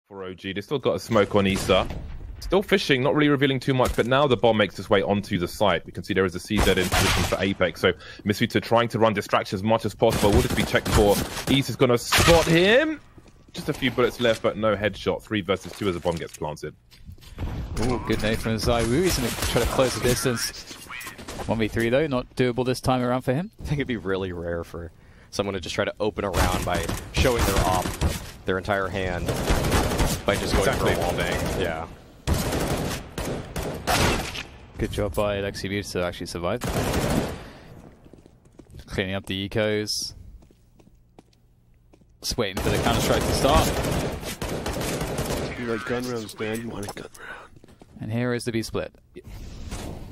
for OG. They still got a smoke on Issa. Still fishing, not really revealing too much, but now the bomb makes its way onto the site. We can see there is a CZ in position for Apex. So Misuta trying to run distraction as much as possible. Will just be checked for. Issa's going to spot him. Just a few bullets left, but no headshot. 3 versus 2 as the bomb gets planted. Ooh, good nade from Zywoo. He's going to try to close the distance. 1v3 though, not doable this time around for him. I think it'd be really rare for someone to just try to open a round by showing their op, their entire hand, by just going for a wall bang. Yeah. Good job by LexiB to actually survive. Cleaning up the ecos. Just waiting for the Counter-Strike to start. You like gun rounds, man. You want a gun round. And here is the B split.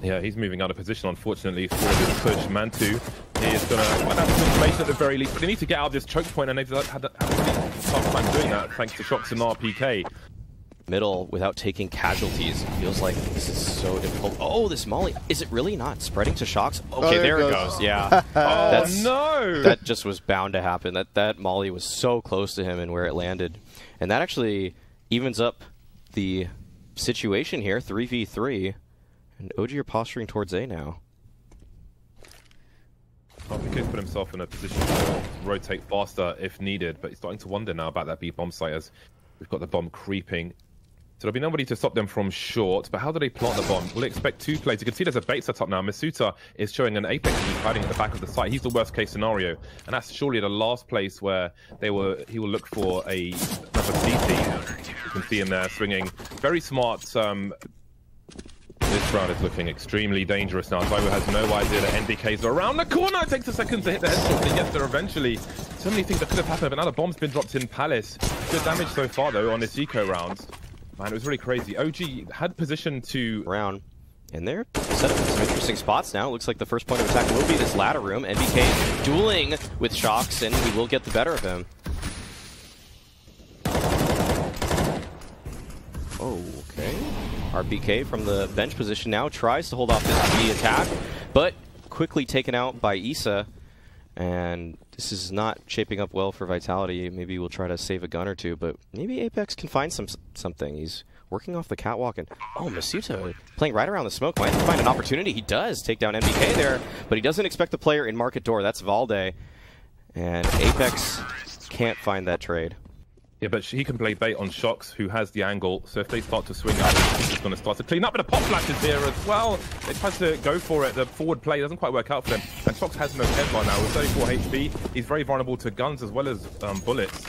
Yeah, he's moving out of position, unfortunately, for this push. Mantu, he is going to find out some information at the very least, but they need to get out of this choke point, and they've had a really tough time doing that, thanks to shots and RPK. Middle without taking casualties. Feels like this is so difficult. Oh, this molly. Is it really not spreading to shocks? Okay, there it goes. Yeah. No! That just was bound to happen. That molly was so close to him and where it landed. And that actually evens up the situation here, 3v3. And OG are posturing towards A now. RPK's put himself in a position to rotate faster if needed, but he's starting to wonder now about that B bomb site as we've got the bomb creeping. So there'll be nobody to stop them from short, but how do they plant the bomb? Will they expect 2 plays? You can see there's a bait set up now. Misuta is showing an Apex who's hiding at the back of the site. He's the worst case scenario, and that's surely the last place where he will look for another CT. You can see him there swinging. Very smart. This round is looking extremely dangerous now. Zywoo has no idea that NBKs are around the corner. It takes a second to hit the headshot, but he gets there eventually. So many things that could have happened, but now the bomb's been dropped in Palace. Good damage so far, though, on this eco round. Man, it was really crazy. OG had position to... Round. And they're set up in some interesting spots now. Looks like the first point of attack will be this ladder room. NBK dueling with shocks, and he will get the better of him. Oh, okay. RBK from the bench position now tries to hold off this B attack, but quickly taken out by Issa. And this is not shaping up well for Vitality. Maybe we'll try to save a gun or two, but maybe Apex can find something. He's working off the catwalk, and oh, Misuta playing right around the smoke. Might find an opportunity. He does take down NBK there, but he doesn't expect the player in market door. That's Valde, and Apex can't find that trade. Yeah, but he can play bait on Shocks, who has the angle. So if they start to swing out, he's just going to start to clean up. But the pop flashes here as well. They try to go for it. The forward play doesn't quite work out for them. And Shocks has no headline now. With 34 HP, he's very vulnerable to guns as well as bullets.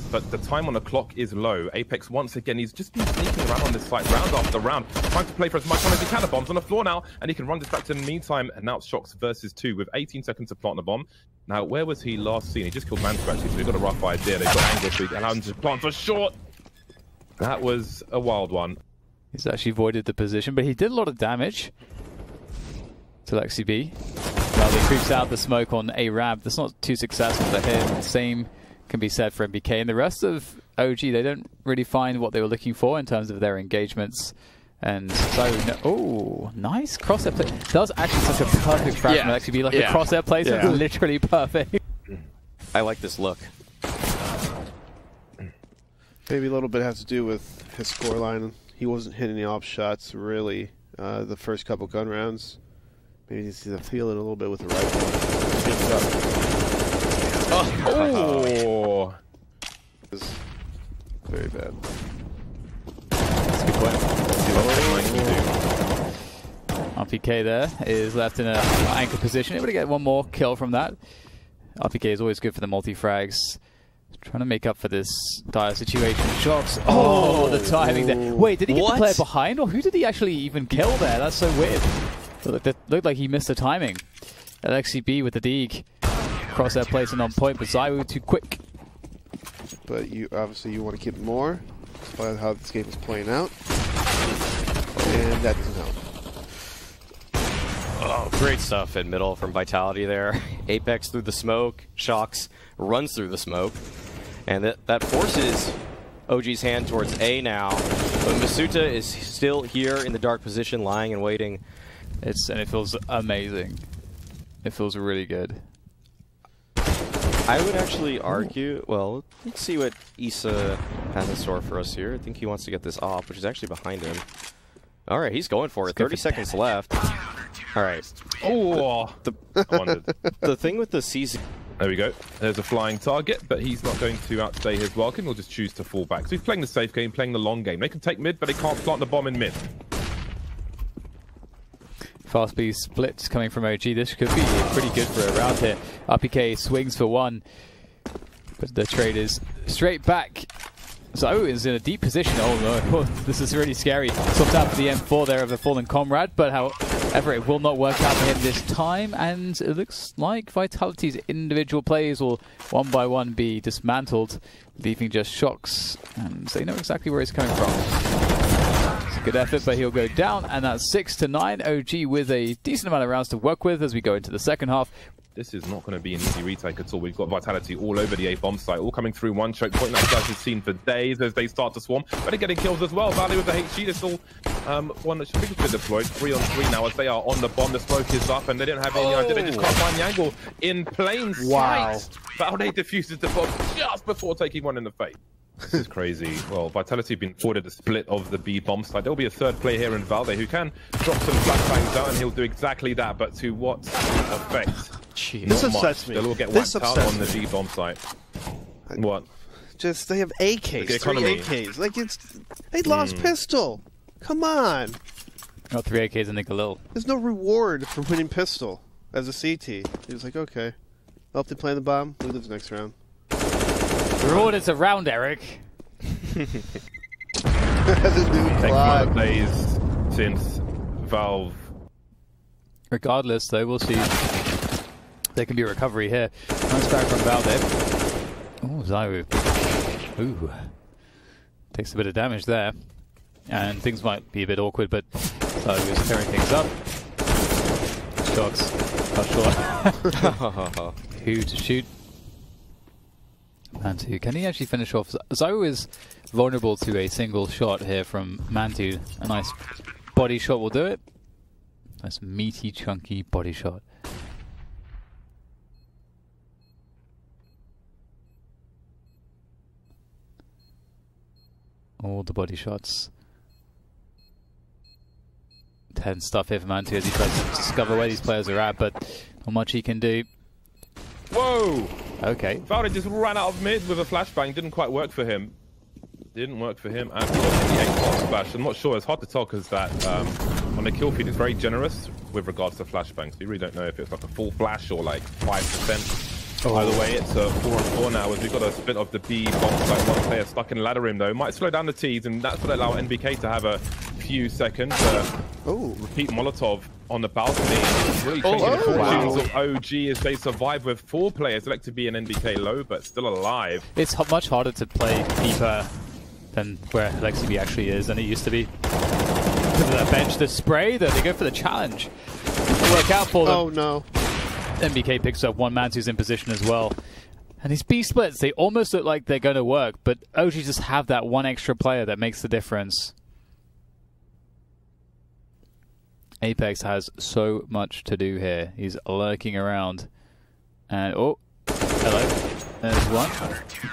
But the time on the clock is low. Apex, once again, he's just been sneaking around on this site round after round, trying to play for as much time as he can. The bomb's on the floor now, and he can run distracted in the meantime. And now it's Shocks versus 2 with 18 seconds to plant the bomb. Now, where was he last seen? He just killed Mantu, actually, so they've got a rough idea. They've got angle, so allow him to plant for short. That was a wild one. He's actually voided the position, but he did a lot of damage to LexiB. Well, he creeps out the smoke on a ramp. That's not too successful for him. Same can be said for NBK. And the rest of OG, they don't really find what they were looking for in terms of their engagements. And so, oh, nice crosshair play. That was actually such a perfect frag from LexiB. Like the crosshair placement is literally perfect. I like this look. Maybe a little bit has to do with his scoreline. He wasn't hitting the off shots really the first couple gun rounds. Maybe he needs to feel it a little bit with the rifle. Oh! It's very bad. That's a good point. RPK there is left in an anchor position. Able to get one more kill from that. RPK is always good for the multi-frags. Trying to make up for this dire situation. Shocks. Oh, the timing there. Wait, did he get the player behind, or who did he actually even kill there? That's so weird. It looked like he missed the timing. LexiB with the dig. Crosshair placement on point, but Zywoo too quick. But you obviously you want to keep more, despite how this game is playing out. And that doesn't help. Oh, great stuff in middle from Vitality there. Apex through the smoke, Shocks runs through the smoke, and that forces OG's hand towards A now. But Misuta is still here in the dark position, lying and waiting. And it feels amazing. It feels really good. I would actually argue, well, let's see what Issa has in store for us here. I think he wants to get this off, which is actually behind him. All right, he's going for it. 30 seconds left. All right. Oh, The thing with the CZ... There we go. There's a flying target, but he's not going to outstay his welcome. He'll just choose to fall back. So he's playing the safe game, playing the long game. They can take mid, but they can't plant the bomb in mid. Fast B splits coming from OG. This could be pretty good for a round here. RPK swings for one, but the trade is straight back. Zo is in a deep position. Oh no, this is really scary. Swapped out for the M4 there of a fallen comrade, but however, it will not work out for him this time, and it looks like Vitality's individual plays will one by one be dismantled, leaving just Shocks, and they know exactly where he's coming from. It's a good effort, but he'll go down, and that's 6-9. OG with a decent amount of rounds to work with as we go into the second half. This is not going to be an easy retake at all. We've got Vitality all over the A bomb site, all coming through one choke point that you guys have seen for days as they start to swarm. But they're getting kills as well. Valley with the HG, they're still one that should be deployed. 3-on-3 now as they are on the bomb. The smoke is up and they don't have any idea. They just can't find the angle in plain sight. Valley defuses the bomb just before taking one in the face. This is crazy. Well, Vitality have been afforded a split of the B bomb site. There'll be a third player here in Valde who can drop some flashbangs down, and he'll do exactly that. But to what effect? Jeez. This upsets me. They'll all get whacked out on the B bomb site. What? Just they have AKs, The economy. 3 AKs. Like they lost pistol. Come on. Got 3 AKs and Nicolil. There's no reward for winning pistol as a CT. He was like, okay, I'll have to play the bomb. We lose next round. The reward is a round, Eric. As a new clock. Plays since Valve. Regardless, though, we'll see. There can be a recovery here. Nice back from Valde. Oh, Zaiwu. Ooh. Takes a bit of damage there. And things might be a bit awkward, but Zaiwu is clearing things up. Shocks. Not sure who to shoot. Mantu, can he actually finish off? Zaiwu is vulnerable to a single shot here from Mantu. A nice body shot will do it. Nice meaty, chunky body shot. All the body shots. Tense stuff here for Mantu as he tries to discover where these players are at, but not much he can do. Whoa! Okay. Valde just ran out of mid with a flashbang. Didn't quite work for him. Didn't work for him. And he got the 8-part splash. I'm not sure. It's hard to tell because that on the kill feed it's very generous with regards to flashbangs. You really don't know if it's like a full flash or like 5%. Either way, it's a 4-on-4 now as we've got a split of the B bomb site. One player stuck in ladder room though. Might slow down the T's, and that's what allow NBK to have a few seconds. Repeat Molotov on the balcony. Really changing the fortunes of OG as they survive with 4 players. Select to be an NBK low, but still alive. It's much harder to play deeper than where LexiB actually is than it used to be. Because of that bench, the spray, they go for the challenge. It'll work out for them. Oh no. NBK picks up one. Mantu's in position as well. And these B splits, they almost look like they're going to work, but OG just have that one extra player that makes the difference. Apex has so much to do here. He's lurking around. And, oh, hello. There's one.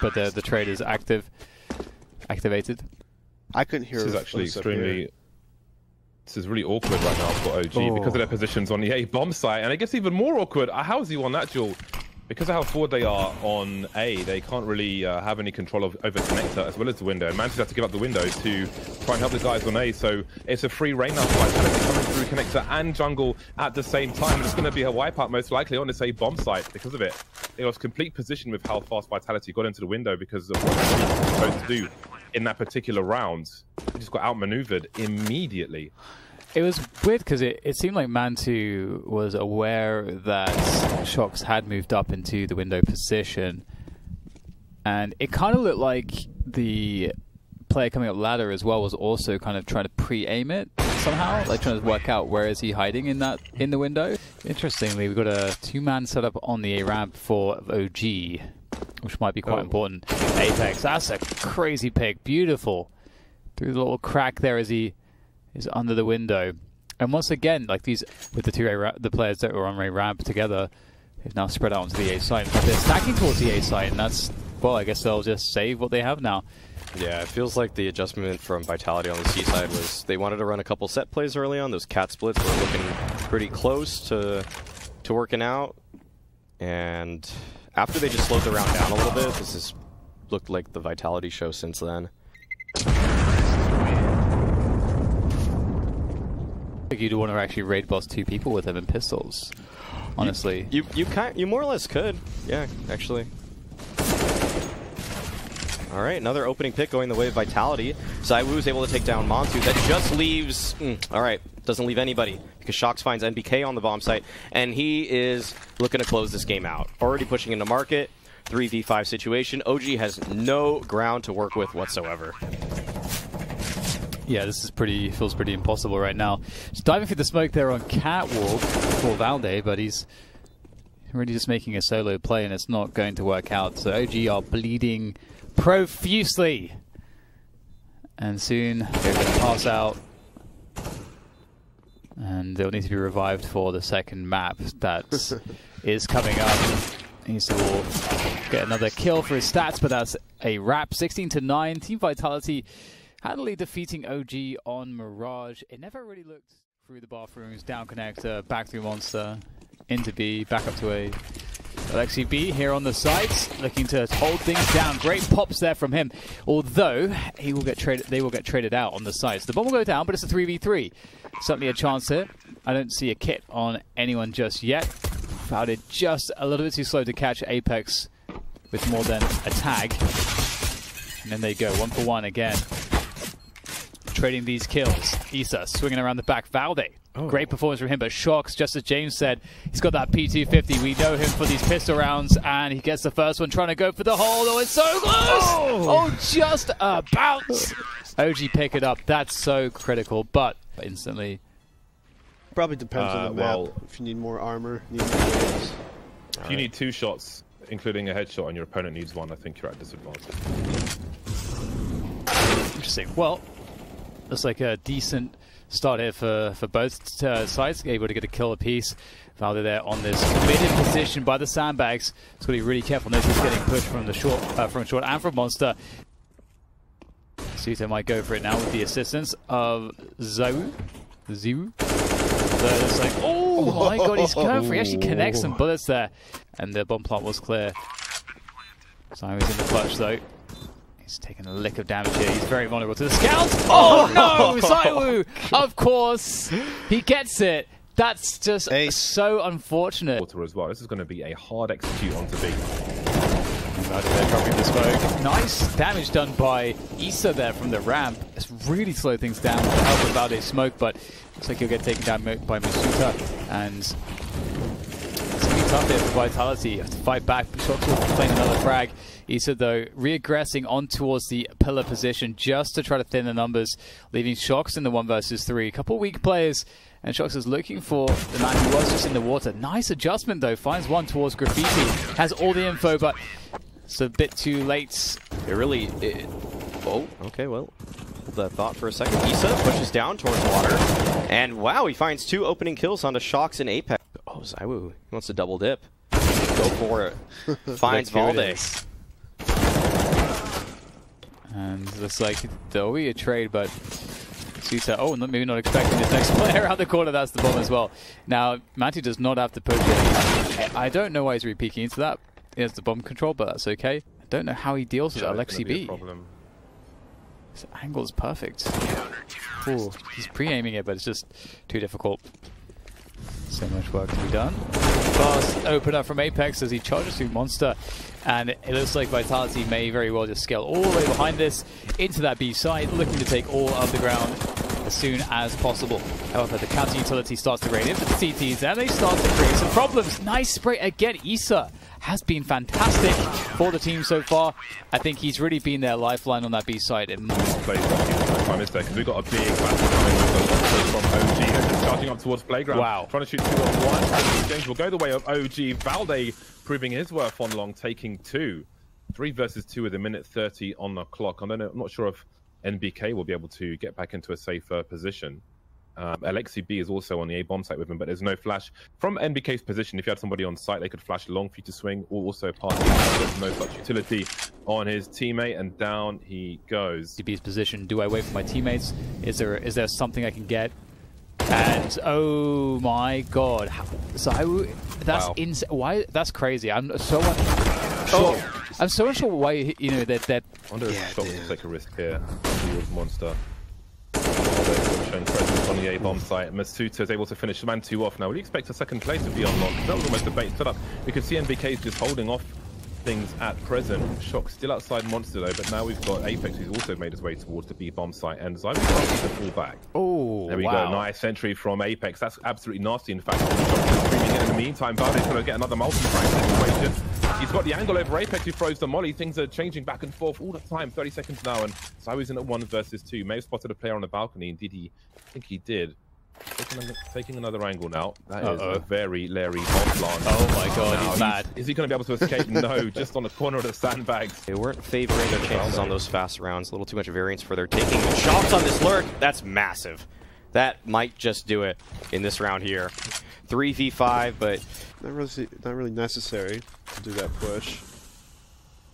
But the trade is activated. I couldn't hear. This is actually extremely... This is really awkward right now for OG because of their positions on the A bomb site. And it gets even more awkward. How has he won that duel? Because of how forward they are on A, they can't really have any control over connector as well as the window. Mantis has to give up the window to try and help the guys on A. So it's a free reign now for Vitality coming through connector and jungle at the same time. It's going to be a wipeout most likely on this A bomb site because of it. It was complete position with how fast Vitality got into the window because of what they were supposed to do in that particular round. They just got outmaneuvered immediately. It was weird because it seemed like Mantu was aware that Shocks had moved up into the window position. And it kind of looked like the player coming up ladder as well was also kind of trying to pre-aim it somehow, like trying to work out where is he hiding in the window. Interestingly, we've got a 2-man setup on the A ramp for OG, which might be quite important. Apex, that's a crazy pick, beautiful. Through the little crack there as he is under the window. And once again, like these, with the players that were on A ramp together, they've now spread out onto the A site. In fact, they're stacking towards the A site, and that's well, I guess they'll just save what they have now. Yeah, it feels like the adjustment from Vitality on the C side was they wanted to run a couple set plays early on. Those cat splits were looking pretty close to working out. And after they just slowed the round down a little bit, this has looked like the Vitality show since then. I think you'd want to actually raid boss 2 people with them in pistols, honestly. You more or less could. Yeah, actually. All right, another opening pick going the way of Vitality. Zywoo is able to take down Montu. That just leaves... all right, doesn't leave anybody because Shox finds NBK on the bomb site, and he is looking to close this game out. Already pushing into market, 3v5 situation. OG has no ground to work with whatsoever. Yeah, this is feels pretty impossible right now. Just diving through the smoke there on Catwalk for Valde, but he's really just making a solo play, and it's not going to work out. So OG are bleeding profusely, and soon they're going to pass out, and they'll need to be revived for the second map that is coming up. Issa will get another kill for his stats, but that's a wrap. 16-9, Team Vitality handily defeating OG on Mirage. It never really looked through the bathrooms, down connector, back through Monster, into B, back up to A. Alexi B here on the sides, looking to hold things down. Great pops there from him, although they will get traded out on the sides. The bomb will go down, but it's a 3v3. Certainly a chance here. I don't see a kit on anyone just yet. Found it just a little bit too slow to catch Apex with more than a tag. And then they go 1-for-1 again. Trading these kills. Issa swinging around the back. Valde. Great performance from him, but Shox, just as James said, he's got that P250. We know him for these pistol rounds, and he gets the first one, trying to go for the hole. Oh, it's so close! Oh, just about. OG pick it up. That's so critical, but instantly. Probably depends on the map. Well, if you need more armor, need more bullets. If you need 2 shots, including a headshot, and your opponent needs 1, I think you're at disadvantage. Interesting. Well, looks like a decent start here for both sides, able to get a kill apiece. Valde there on this committed position by the sandbags. It's got to be really careful. Notice he's getting pushed from the short, and from Monster. Suta might go for it now with the assistance of Zywoo. So it's like, oh my god, he's going for it. He actually connects some bullets there, and the bomb plant was clear. Zywoo's in the clutch though. He's taking a lick of damage here. He's very vulnerable to the scout. Oh no, Zywoo! Of course, he gets it. That's just so unfortunate. As well. This is going to be a hard execute onto B. Dropping the smoke. Nice damage done by Issa there from the ramp. It's really slowed things down to help with Valde's smoke, but looks like he'll get taken down by Masuta. And it's going to be tough here for Vitality. You have to fight back. Shox will playing another frag. Issa, though, reaggressing on towards the pillar position just to try to thin the numbers, leaving Shox in the 1 versus 3. A couple weak players, and Shox is looking for the man who was just in the water. Nice adjustment, though. Finds one towards Graffiti. Has all the info, but it's a bit too late. Oh, okay, well, hold that thought for a second. Issa pushes down towards water, and wow, he finds 2 opening kills onto Shox and Apex. Oh, Zywoo, he wants to double dip. Go for it. Finds Valde. And looks like there'll be a trade, but Suta, maybe not expecting this next player around the corner. That's the bomb as well. Now, Manti does not have to push it. I don't know why he's re-peeking into that. He has the bomb control, but that's okay. I don't know how he deals with Alexi B. His angle is perfect. Ooh, he's pre-aiming it, but it's just too difficult. So much work to be done. Fast opener from Apex as he charges through Monster. And it looks like Vitality may very well just scale all the way behind this into that B side, looking to take all of the ground as soon as possible. However, the counter utility starts to raid into the CTs and they start to create some problems. Nice spray again. Issa has been fantastic for the team so far. I think he's really been their lifeline on that B side. And because we've got a big battle coming from OG and just charging up towards Playground. Wow. Trying to shoot 2 on 1. James will go the way of OG. Valde proving his worth on long, taking 2. 3 versus 2 with a minute 30 on the clock. I'm not sure if NBK will be able to get back into a safer position. Alexi B is also on the A bomb site with him, but there's no flash from NBK's position. If you had somebody on site, they could flash long for you to swing, or also pass. There's no such utility on his teammate, and down he goes. DB's position. Do I wait for my teammates? Is there something I can get? And oh my god, so that's wow. insane. Why? That's crazy. I'm so unsure. I'm so unsure why that. I wonder if Shox will take a risk here towards Monster. Showing presence on the A bomb site. Masuta is able to finish Man 2 off now. Would you expect a second play to be unlocked? That was almost a bait setup. We could see NBK is just holding off things at present. Shox still outside Monster though, but now we've got Apex who's also made his way towards the B bomb site, and Zywood starting to fall back. Oh, there we wow. go. Nice entry from Apex. That's absolutely nasty. In fact, Shox is streaming in the meantime. Valde's going to get another multi-frag situation. He's got the angle over Apex, who throws the molly. Things are changing back and forth all the time. 30 seconds now, and Zywood's in at 1 versus 2. May have spotted a player on the balcony. Indeed, I think he did. Taking another angle now. That is a very Larry Hotland. Oh my god, he's mad. Is he going to be able to escape? No, just on the corner of the sandbags. They weren't favoring their chances on those fast rounds. A little too much variance for their taking. Shots on this lurk, that's massive. That might just do it in this round here. 3v5, but not really necessary to do that push.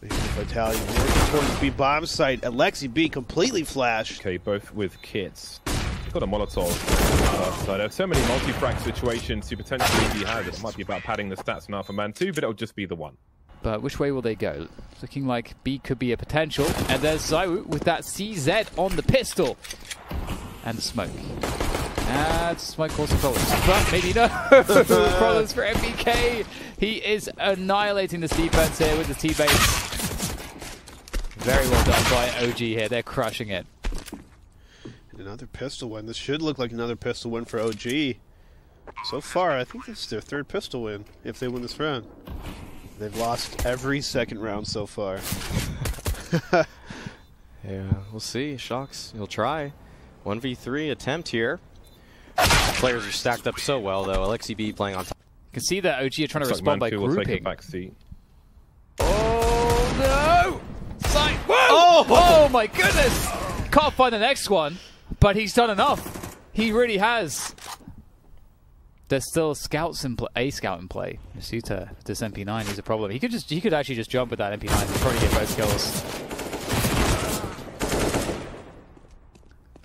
Vitality working towards the B bomb site. Alexi B completely flashed. Okay, both with kits. He's got a Molotov. So there are so many multi-frag situations to potentially be had. It might be about padding the stats now for Man 2, but it'll just be the one. But which way will they go? Looking like B could be a potential. And there's Zywood with that CZ on the pistol. And the smoke. And smoke causing problems. But maybe no. Problems for MBK. He is annihilating this defense here with his teammates. Very well done by OG here. They're crushing it. Another pistol win. This should look like another pistol win for OG. So far, I think this is their 3rd pistol win if they win this round. They've lost every second round so far. yeah, we'll see. Shox, he'll try. 1v3 attempt here. Players are stacked up so well, though. Alexi B playing on top. You can see that OG are trying to respond by will take grouping. a back seat. Oh no! Sight! Whoa! Oh my goodness! Can't find the next one, but he's done enough. He really has. There's still scouts in a scout in play. Masuta, this MP9 is a problem. He could actually just jump with that MP9 and probably get both kills.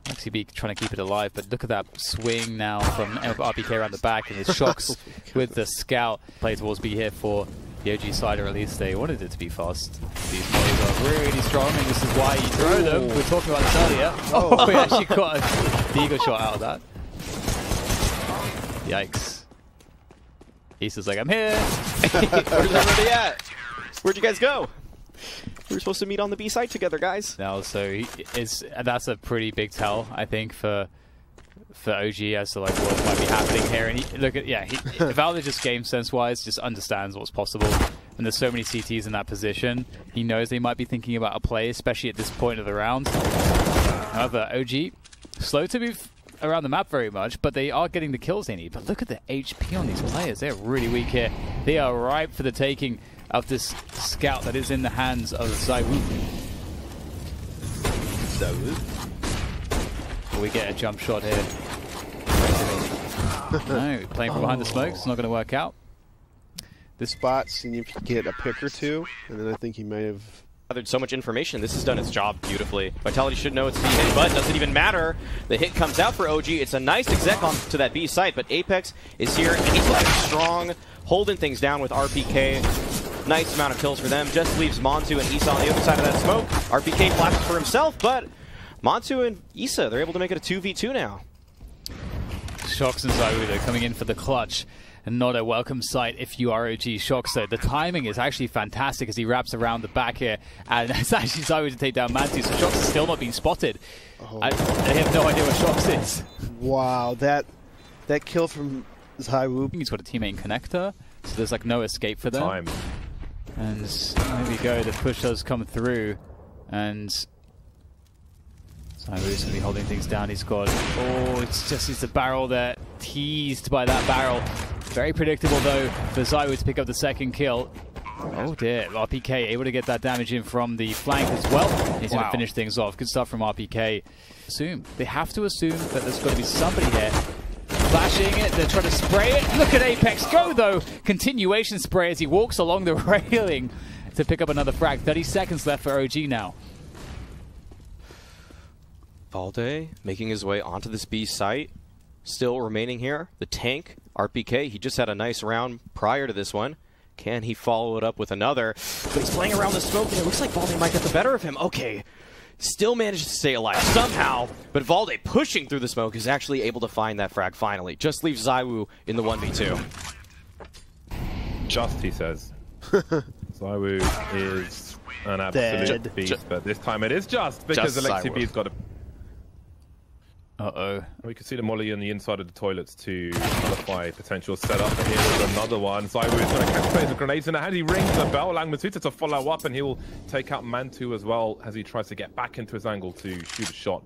XCB trying to keep it alive, but look at that swing now from RPK around the back, and his Shox with the scout. Play towards B here for the OG side, or at least they wanted it to be fast. These mollies are really strong, and this is why you throw them. We were talking about this earlier. Oh, we actually got a eagle shot out of that. Yikes. Issa's like, I'm here. Where's everybody at? Where'd you guys go? We were supposed to meet on the B side together, guys. No, so that's a pretty big tell, I think, for OG as to like what might be happening here. And Valde just game sense wise just understands what's possible. And there's so many CTs in that position, he knows they might be thinking about a play, especially at this point of the round. However, OG slow to move around the map very much, but they are getting the kills they need. But look at the HP on these players; they're really weak here. They are ripe for the taking of this scout that is in the hands of Zywood. Will we get a jump shot here? No, playing from behind the smoke. It's not going to work out. This spot, seeing if you get a pick or two, and then I think he may have gathered so much information. This has done its job beautifully. Vitality should know it's the hit, but doesn't even matter. The hit comes out for OG. It's a nice exec onto that B site, but Apex is here, and he's looking strong, holding things down with RPK. Nice amount of kills for them. Just leaves Montu and Issa on the other side of that smoke. RPK flashes for himself, but Montu and Issa, they're able to make it a 2v2 now. Shox and Zywood are coming in for the clutch. And not a welcome sight if you are OG. Shox, though. The timing is actually fantastic as he wraps around the back here. And it's actually Zywood to take down Mantu, so Shox is still not being spotted. Oh. I have no idea where Shox is. Wow, that kill from Zywood. He's got a teammate in connector, so there's like no escape for them. Time. And there we go, the push does come through. And Zywood's going to be holding things down. He's got, it's the barrel there. Teased by that barrel. Very predictable though for Zywood to pick up the second kill. Oh dear, RPK able to get that damage in from the flank as well. He's going to finish things off. Good stuff from RPK. They have to assume that there's got to be somebody here. Flashing it, they're trying to spray it. Look at Apex go though! Continuation spray as he walks along the railing to pick up another frag. 30 seconds left for OG now. Valde making his way onto this B site. Still remaining here. The tank, RPK, he just had a nice round prior to this one. Can he follow it up with another? But he's playing around the smoke, and it looks like Valde might get the better of him. Okay. Still manages to stay alive somehow, but Valde pushing through the smoke is actually able to find that frag finally. Just leaves ZywOo in the 1v2. Just, he says. ZywOo is an absolute beast, but this time it is just because Alexibi's got a... Uh-oh. We can see the molly on the inside of the toilets to nullify potential setup. Here's another one. ZywOo is going to catch plays with grenades in the hand. He rings the bell. Langmasuta to follow up, and he'll take out Mantu as well as he tries to get back into his angle to shoot a shot.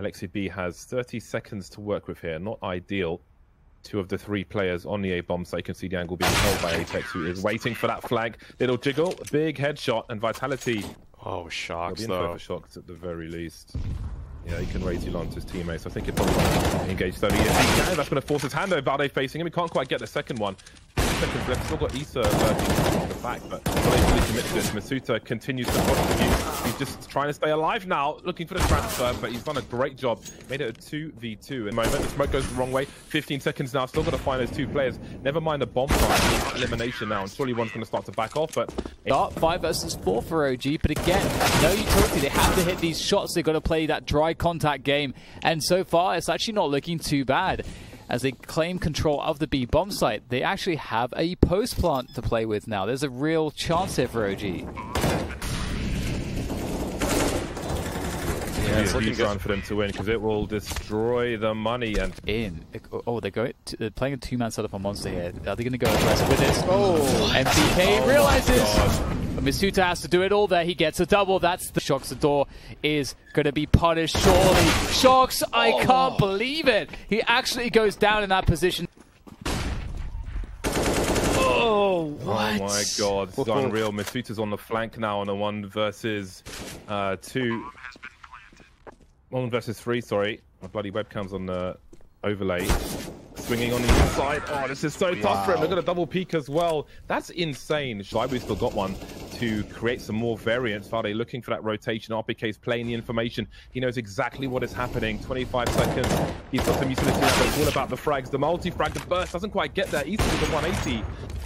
Alexibi has 30 seconds to work with here. Not ideal. 2 of the 3 players on the A-bomb, so you can see the angle being held by Apex, who is waiting for that flag. Little jiggle, big headshot, and Vitality. Oh, Shocks, though. For Shocks at the very least. Yeah, he can raise Elon to his teammates. I think he'll probably engage slowly. Yes, he can. That's going to force his hand over. Valde facing him. He can't quite get the second one. Seconds left. Still got Issa on the back, but Valde commits this. Masuta continues to contribute. He's just trying to stay alive now, looking for the transfer, but he's done a great job. Made it a 2v2 at the moment. The smoke goes the wrong way. 15 seconds now. Still got to find those 2 players. Never mind the bomb fight. Elimination now, and surely one's going to start to back off, but... Start 5 versus 4 for OG, but again, no utility. They have to hit these shots. They've got to play that dry contact game, and so far it's actually not looking too bad. As they claim control of the B bomb site, they actually have a post plant to play with now. There's a real chance here for OG. Yeah, it's looking good for them to win because it will destroy the money and they're playing a 2-man setup on Monster here. Are they going to go aggressive with this? Oh, MPK realizes. Masuta has to do it all there. He gets a double. That's the Shocks. The door is going to be punished surely. Shocks, I can't believe it. He actually goes down in that position. Oh, what? Oh my god, this is unreal. Masuta's on the flank now on a 1 versus 2. 1 versus 3, sorry. My bloody webcam's on the overlay. Swinging on the inside. Oh, this is so tough for him. They're going to double peek as well. That's insane. ZywOo still got one to create some more variance. Valde looking for that rotation. RPK's playing the information. He knows exactly what is happening. 25 seconds. He's got some utility now, but it's all about the frags. The multi-frag, the burst doesn't quite get there. Issa with the 180.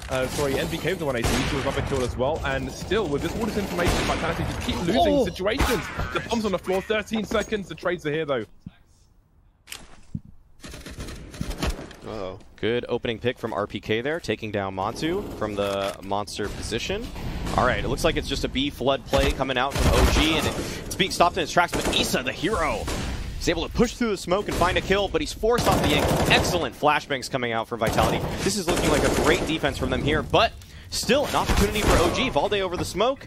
NBK with the 180. Issa was another kill as well. And still, with all this information, Vitality just keep losing situations. The bomb's on the floor. 13 seconds. The trades are here, though. Uh-oh. Good opening pick from RPK there, taking down Mantu from the monster position. All right, it looks like it's just a B flood play coming out from OG, and it's being stopped in its tracks, but Issa, the hero, is able to push through the smoke and find a kill, but he's forced off the angle. Excellent flashbangs coming out from Vitality. This is looking like a great defense from them here, but still an opportunity for OG. Valde over the smoke,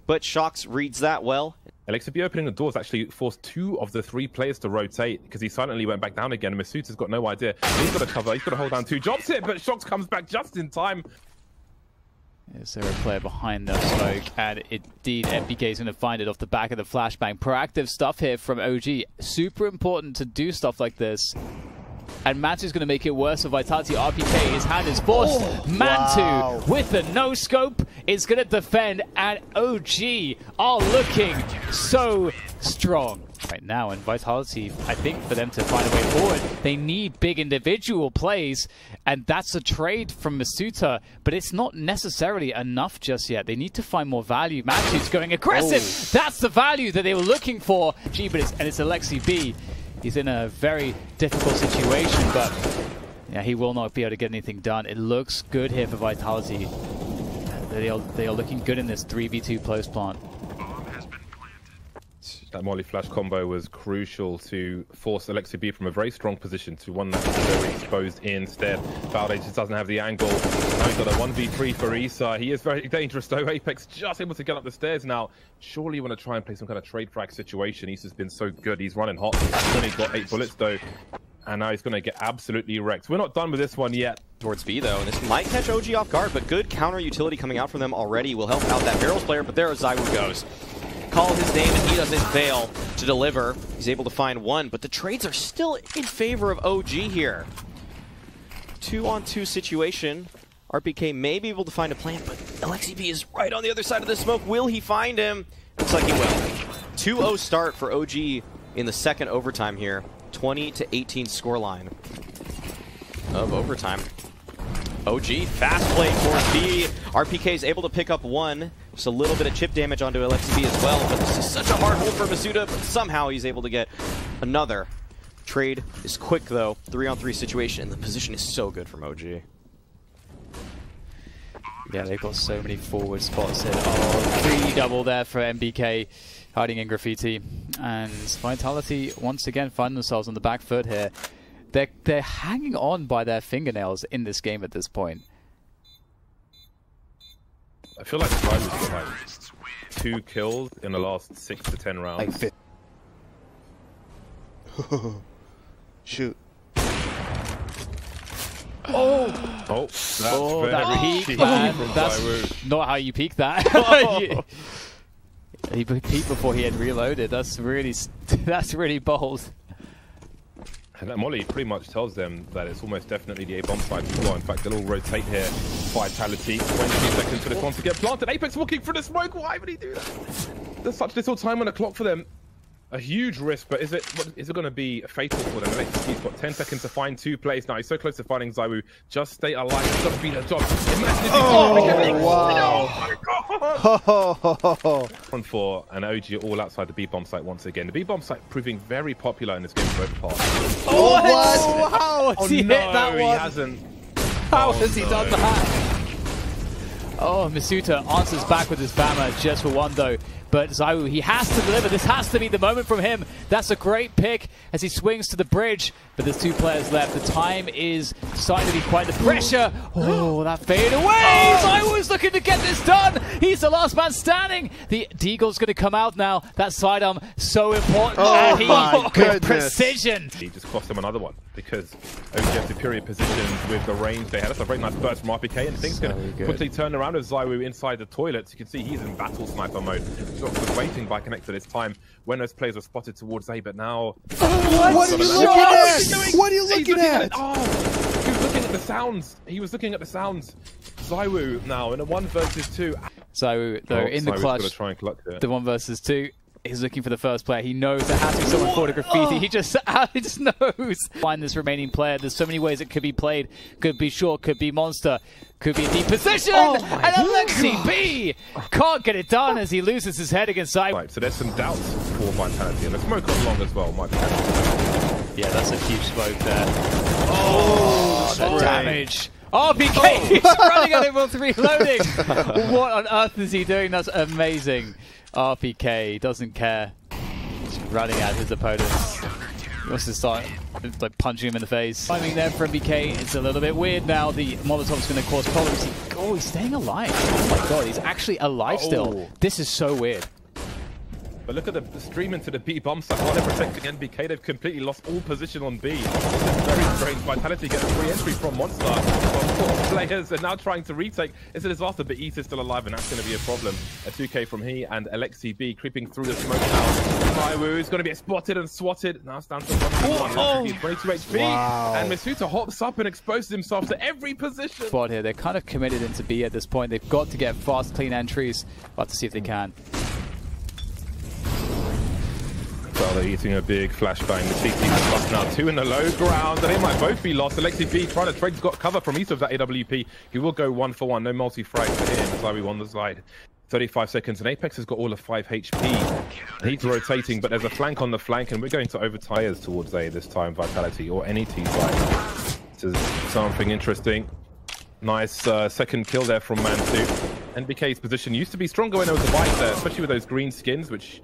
but Shocks reads that well. Alexibi opening the doors actually forced 2 of the 3 players to rotate because he silently went back down again. And Masuta's got no idea. He's got to cover. He's got to hold down 2 jobs here, but Shocks comes back just in time. Is there a player behind the smoke? And indeed, MPK is going to find it off the back of the flashbang. Proactive stuff here from OG. Super important to do stuff like this. And Mantu's going to make it worse for Vitality. RPK, his hand is forced. Mantu with the no-scope is going to defend, and OG are looking so strong right now. And Vitality, I think for them to find a way forward, they need big individual plays, and that's a trade from Masuta, but it's not necessarily enough just yet. They need to find more value. Mantu's going aggressive. That's the value that they were looking for. Gee, but it's Alexibi. He's in a very difficult situation, but yeah, he will not be able to get anything done. It looks good here for Vitality. They are looking good in this 3v2 post plant. That Molly Flash combo was crucial to force Alexibi from a very strong position to one that was very exposed instead. Valde just doesn't have the angle. Now he's got a 1v3 for Issa. He is very dangerous though. Apex just able to get up the stairs now. Surely you want to try and play some kind of trade frag situation. Issa's been so good. He's running hot. He's only got 8 bullets though. And now he's going to get absolutely wrecked. We're not done with this one yet. towards B though, and this might catch OG off guard, but good counter utility coming out from them already will help out that Barrels player, but there ZywOo goes. Call his name and he doesn't fail to deliver. He's able to find one, but the trades are still in favor of OG here. 2-on-2 situation. RPK may be able to find a plant, but LXCB is right on the other side of the smoke. Will he find him? Looks like he will. 2-0 start for OG in the second overtime here. 20-18 scoreline of overtime. OG fast play towards B. RPK is able to pick up one. Just a little bit of chip damage onto LXCB as well, but this is such a hard hold for Masuda, but somehow he's able to get another. Trade is quick though, 3-on-3 situation, and the position is so good from OG. Yeah, they've got so many forward spots here. Oh, 3 double there for MBK, hiding in Graffiti. And Vitality once again find themselves on the back foot here. They're hanging on by their fingernails in this game at this point. I feel like Strider's got like 2 kills in the last 6 to 10 rounds. Shoot. Oh, that's very peak, man. That's not how you peak that. He peaked before he had reloaded. That's really bold. And that Molly pretty much tells them that it's almost definitely the A-bomb side as well. In fact, they'll all rotate here. Vitality, 20 seconds for this one to get planted. Apex walking through the smoke. Why would he do that? There's such little time on the clock for them. A huge risk, but is it going to be fatal for them? He's got 10 seconds to find 2 plays now. He's so close to finding ZywOo. Just stay alive. It's got to be the job. One for an OG all outside the B-bomb site once again. The B-bomb site proving very popular in this game for both parties. How has he hit that one? He hasn't. How has he done that? Oh, Masuda answers back with his Bama just for one though. But ZywOo, he has to deliver. This has to be the moment from him. That's a great pick as he swings to the bridge. But there's 2 players left. The time is starting to be quite the pressure. Oh, that fade away. ZywOo's looking to get this done. He's the last man standing. The Deagle's going to come out now. That sidearm, so important. Oh, and my goodness. Precision. He just cost him another one because OG have superior positions with the range they had. That's a very nice burst from RPK, and things going to quickly turn around with ZywOo inside the toilets. You can see he's in battle sniper mode. Shox was waiting by connector this time when those players were spotted towards A, but now... What are you looking at? What are you looking at? Oh, he was looking at the sounds. He was looking at the sounds. ZywOo now in a 1 versus 2. ZywOo, though, in the clutch, try and clutch it. the 1 versus 2. He's looking for the first player. He knows there has to be someone for the Graffiti. He just knows. Find this remaining player. There's so many ways it could be played. Could be short, could be monster, could be a deep position. And LXCB can't get it done as he loses his head against ZywOo. Right, so there's some doubts for Vitality, and the smoke on long as well might be. Yeah, that's a huge smoke there. Oh, the damage. RPK he's running at it while reloading. What on earth is he doing? That's amazing. RPK doesn't care. He's running at his opponents. He wants to start like punching him in the face. Timing there for MBK. It's a little bit weird now. The Molotov's going to cause problems. Oh, he's staying alive. Oh my god, he's actually alive still. This is so weird. But look at the stream into the B bomb site. While they're protecting NBK, they've completely lost all position on B. This is very strange. Vitality gets a free entry from Monster. Players are now trying to retake. It's a disaster, but East is still alive, and that's going to be a problem. A 2K from he and LXCB creeping through the smoke now. ZywOo is going to be spotted and swatted. Now it's down to 1v1. 22 HP. Wow. And Masuda hops up and exposes himself to every position. Spot here. They're kind of committed into B at this point. They've got to get fast, clean entries. We'll have to see if they can. Well, they're eating a big flashbang. The CT has lost now 2 in the low ground, and they might both be lost. LXCB trying to trade. He's got cover from east of that AWP. He will go 1 for 1. No multi-frag for him. ZywOo on the side. 35 seconds, and Apex has got all of 5 HP. He's rotating, but there's a flank on the flank, and we're going to overtires towards A this time, Vitality, or any T side. This is something interesting. Nice second kill there from Man2. NBK's position used to be stronger when there was a bike there, especially with those green skins, which...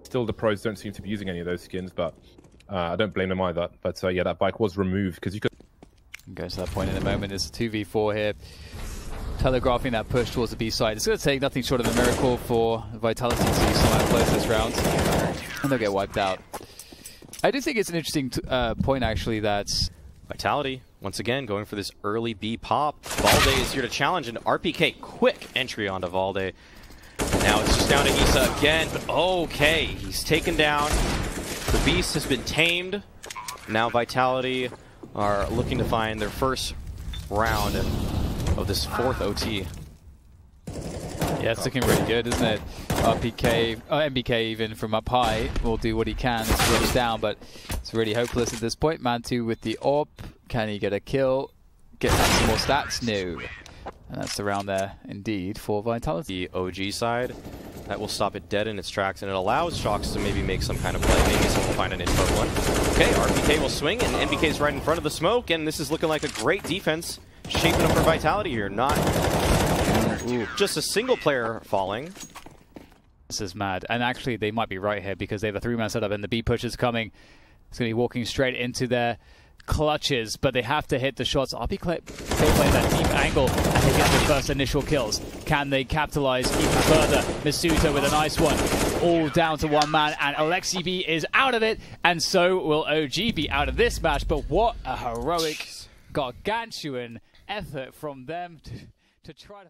Still, the pros don't seem to be using any of those skins, but I don't blame them either. But yeah, that bike was removed because you could... Go to that point in a moment. It's a 2v4 here. Telegraphing that push towards the B side. It's going to take nothing short of a miracle for Vitality to somehow close this round. And they'll get wiped out. I do think it's an interesting point, actually, that... Vitality Once again, going for this early B pop. Valde is here to challenge, and RPK, quick entry onto Valde. Now it's just down to Issa again, but okay, he's taken down. The beast has been tamed. Now Vitality are looking to find their first round of this fourth OT. Yeah, it's looking really good, isn't it? RPK, MBK even from up high will do what he can to slow us down, but it's really hopeless at this point. Mantu with the AWP. Can he get a kill? Get some more stats? No. And that's the round there, indeed, for Vitality. The OG side, that will stop it dead in its tracks, and it allows Shox to maybe make some kind of play. Maybe someone will find an info one. Okay, RPK will swing, and MBK is right in front of the smoke, and this is looking like a great defense shaping up for Vitality here. Not just a single player falling. This is mad. And actually, they might be right here because they have a 3-man setup, and the B push is coming. It's going to be walking straight into their clutches, but they have to hit the shots. RPK playing that deep angle, and they get their first initial kills. Can they capitalize even further? Masuta with a nice one. All down to one man, and Alexi B is out of it, and so will OG be out of this match. But what a heroic, gargantuan effort from them to try to...